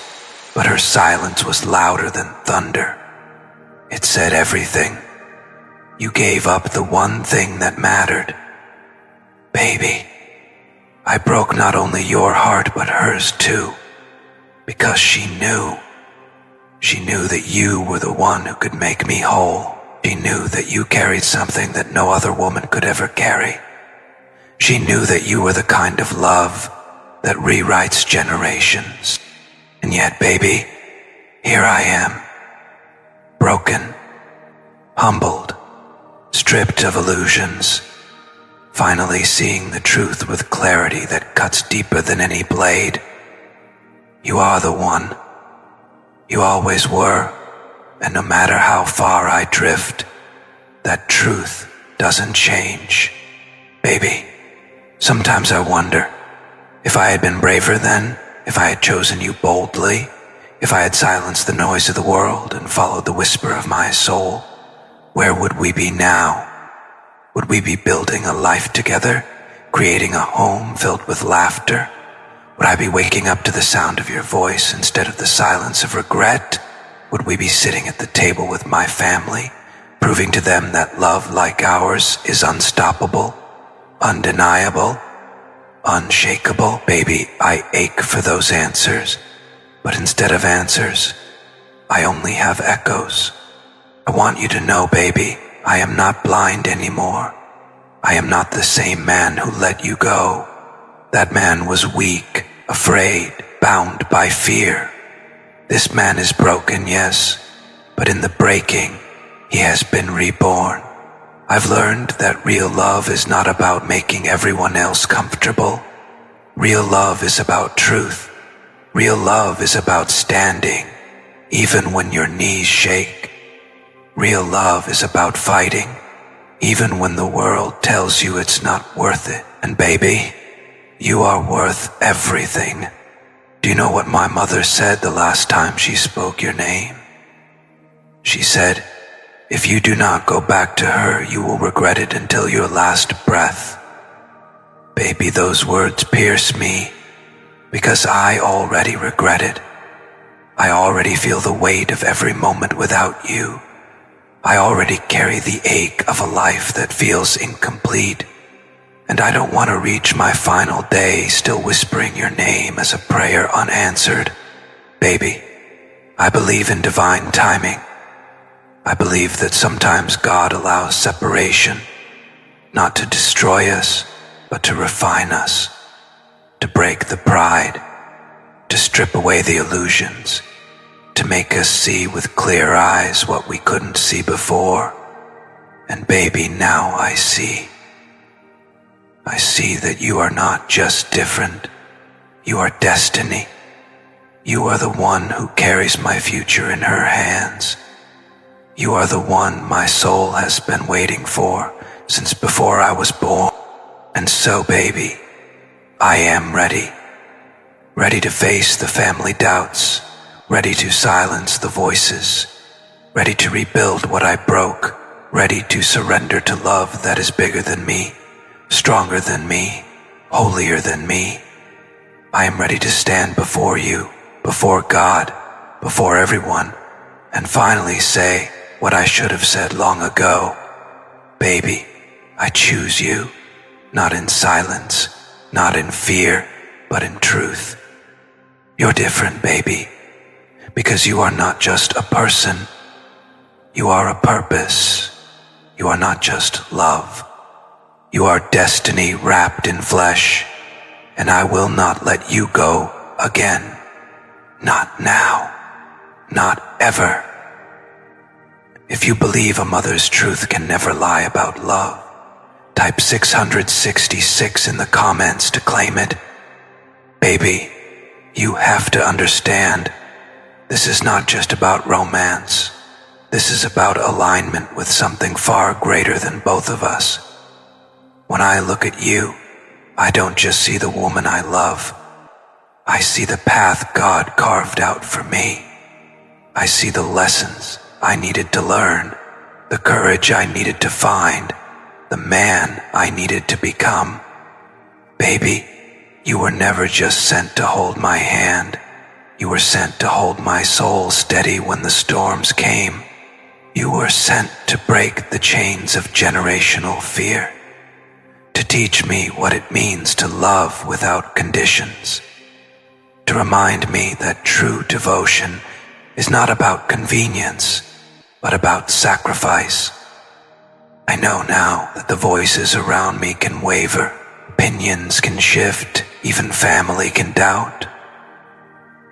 [SPEAKER 1] but her silence was louder than thunder. It said everything. You gave up the one thing that mattered. Baby, I broke not only your heart but hers too, because she knew. She knew that you were the one who could make me whole. She knew that you carried something that no other woman could ever carry. She knew that you were the kind of love that rewrites generations. And yet, baby, here I am, broken, humbled, stripped of illusions, finally seeing the truth with clarity that cuts deeper than any blade. You are the one. You always were, and no matter how far I drift, that truth doesn't change. Baby, sometimes I wonder, if I had been braver then, if I had chosen you boldly, if I had silenced the noise of the world and followed the whisper of my soul, where would we be now? Would we be building a life together, creating a home filled with laughter? Would I be waking up to the sound of your voice instead of the silence of regret? Would we be sitting at the table with my family, proving to them that love like ours is unstoppable, undeniable, unshakable? Baby, I ache for those answers, but instead of answers, I only have echoes. I want you to know, baby, I am not blind anymore. I am not the same man who let you go. That man was weak, afraid, bound by fear. This man is broken, yes, but in the breaking, he has been reborn. I've learned that real love is not about making everyone else comfortable. Real love is about truth. Real love is about standing, even when your knees shake. Real love is about fighting, even when the world tells you it's not worth it. And baby, you are worth everything. Do you know what my mother said the last time she spoke your name? She said, if you do not go back to her, you will regret it until your last breath. Baby, those words pierce me because I already regret it. I already feel the weight of every moment without you. I already carry the ache of a life that feels incomplete. And I don't want to reach my final day still whispering your name as a prayer unanswered. Baby, I believe in divine timing. I believe that sometimes God allows separation, not to destroy us, but to refine us, to break the pride, to strip away the illusions, to make us see with clear eyes what we couldn't see before. And baby, now I see. I see that you are not just different, you are destiny. You are the one who carries my future in her hands. You are the one my soul has been waiting for since before I was born. And so, baby, I am ready. Ready to face the family doubts, ready to silence the voices, ready to rebuild what I broke, ready to surrender to love that is bigger than me, stronger than me, holier than me. I am ready to stand before you, before God, before everyone, and finally say what I should have said long ago. Baby, I choose you, not in silence, not in fear, but in truth. You're different, baby, because you are not just a person. You are a purpose. You are not just love. You are destiny wrapped in flesh, and I will not let you go again. Not now. Not ever. If you believe a mother's truth can never lie about love, type 666 in the comments to claim it. Baby, you have to understand, this is not just about romance. This is about alignment with something far greater than both of us. When I look at you, I don't just see the woman I love. I see the path God carved out for me. I see the lessons I needed to learn, the courage I needed to find, the man I needed to become. Baby, you were never just sent to hold my hand. You were sent to hold my soul steady when the storms came. You were sent to break the chains of generational fear, to teach me what it means to love without conditions, to remind me that true devotion is not about convenience, but about sacrifice. I know now that the voices around me can waver, opinions can shift, even family can doubt.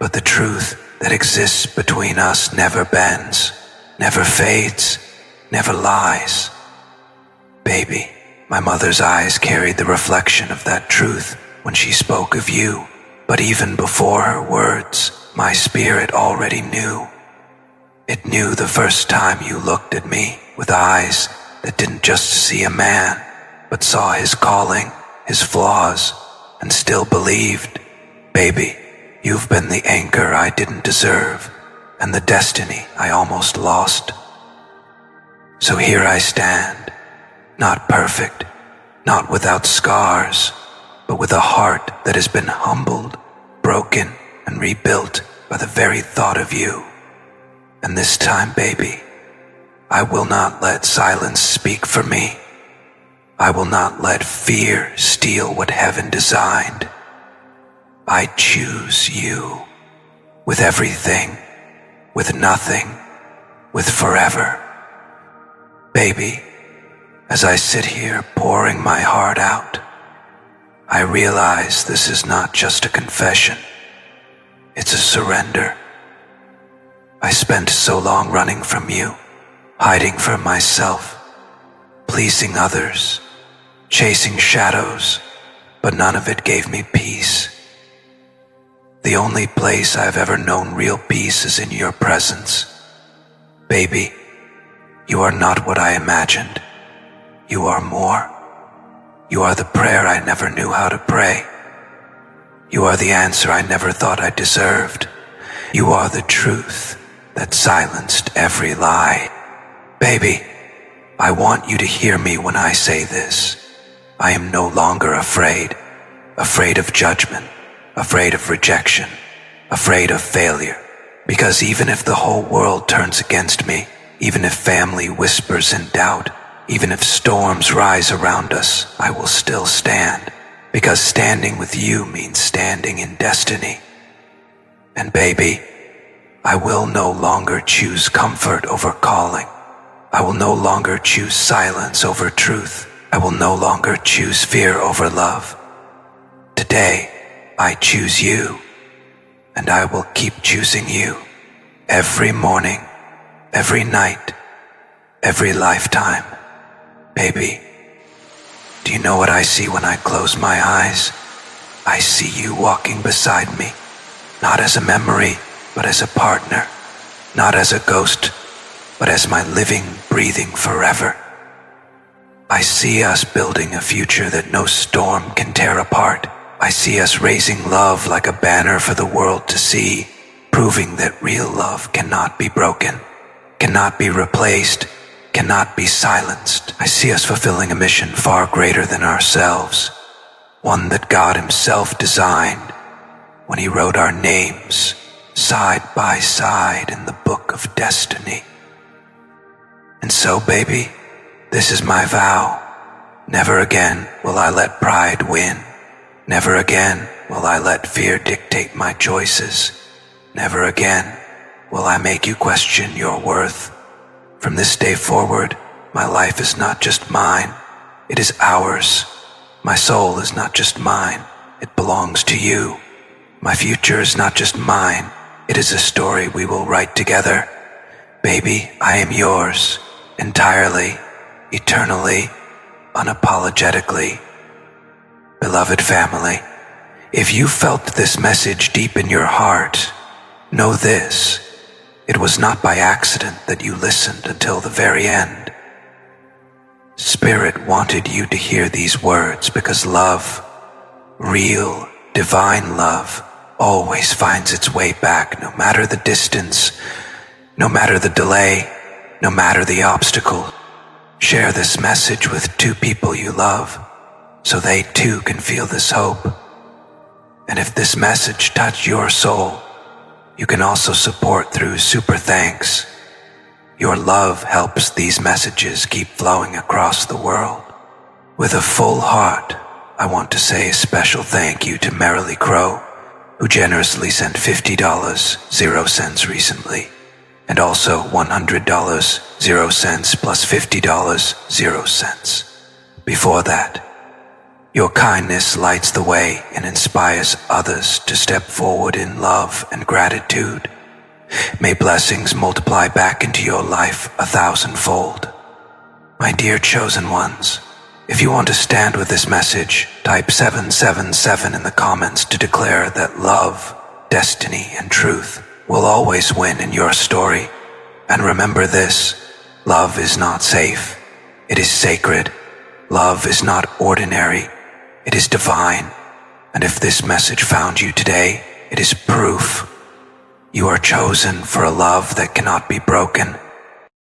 [SPEAKER 1] But the truth that exists between us never bends, never fades, never lies. Baby, my mother's eyes carried the reflection of that truth when she spoke of you. But even before her words, my spirit already knew. It knew the first time you looked at me with eyes that didn't just see a man, but saw his calling, his flaws, and still believed. Baby, you've been the anchor I didn't deserve, and the destiny I almost lost. So here I stand, not perfect, not without scars, but with a heart that has been humbled, broken, and rebuilt by the very thought of you. And this time, baby, I will not let silence speak for me. I will not let fear steal what heaven designed. I choose you, with everything, with nothing, with forever. Baby, as I sit here pouring my heart out, I realize this is not just a confession, it's a surrender. I spent so long running from you, hiding from myself, pleasing others, chasing shadows, but none of it gave me peace. The only place I've ever known real peace is in your presence. Baby, you are not what I imagined. You are more. You are the prayer I never knew how to pray. You are the answer I never thought I deserved. You are the truth that silenced every lie. Baby, I want you to hear me when I say this. I am no longer afraid of judgment, afraid of rejection, afraid of failure. Because even if the whole world turns against me, even if family whispers in doubt, even if storms rise around us, I will still stand. Because standing with you means standing in destiny. And baby, I will no longer choose comfort over calling. I will no longer choose silence over truth. I will no longer choose fear over love. Today, I choose you. and I will keep choosing you every morning, every night, every lifetime. Baby, do you know what I see when I close my eyes? I see you walking beside me, not as a memory, but as a partner, not as a ghost, but as my living, breathing forever. I see us building a future that no storm can tear apart. I see us raising love like a banner for the world to see, proving that real love cannot be broken, cannot be replaced, cannot be silenced. I see us fulfilling a mission far greater than ourselves, one that God Himself designed when He wrote our names side by side in the book of destiny. And so, baby, this is my vow. Never again will I let pride win. Never again will I let fear dictate my choices. Never again will I make you question your worth. From this day forward, my life is not just mine, it is ours. My soul is not just mine, it belongs to you. My future is not just mine, it is a story we will write together. Baby, I am yours, entirely, eternally, unapologetically. Beloved family, if you felt this message deep in your heart, know this: it was not by accident that you listened until the very end. Spirit wanted you to hear these words because love, real, divine love, always finds its way back, no matter the distance, no matter the delay, no matter the obstacle. Share this message with 2 people you love, so they too can feel this hope. And if this message touched your soul, you can also support through super thanks. Your love helps these messages keep flowing across the world. With a full heart, I want to say a special thank you to Merrily Crow, who generously sent $50.00 recently, and also $100.00 plus $50.00. Before that, your kindness lights the way and inspires others to step forward in love and gratitude. May blessings multiply back into your life 1,000-fold. My dear chosen ones, if you want to stand with this message, type 777 in the comments to declare that love, destiny, and truth will always win in your story. And remember this: love is not safe. It is sacred. Love is not ordinary. It is divine. And if this message found you today, it is proof. You are chosen for a love that cannot be broken,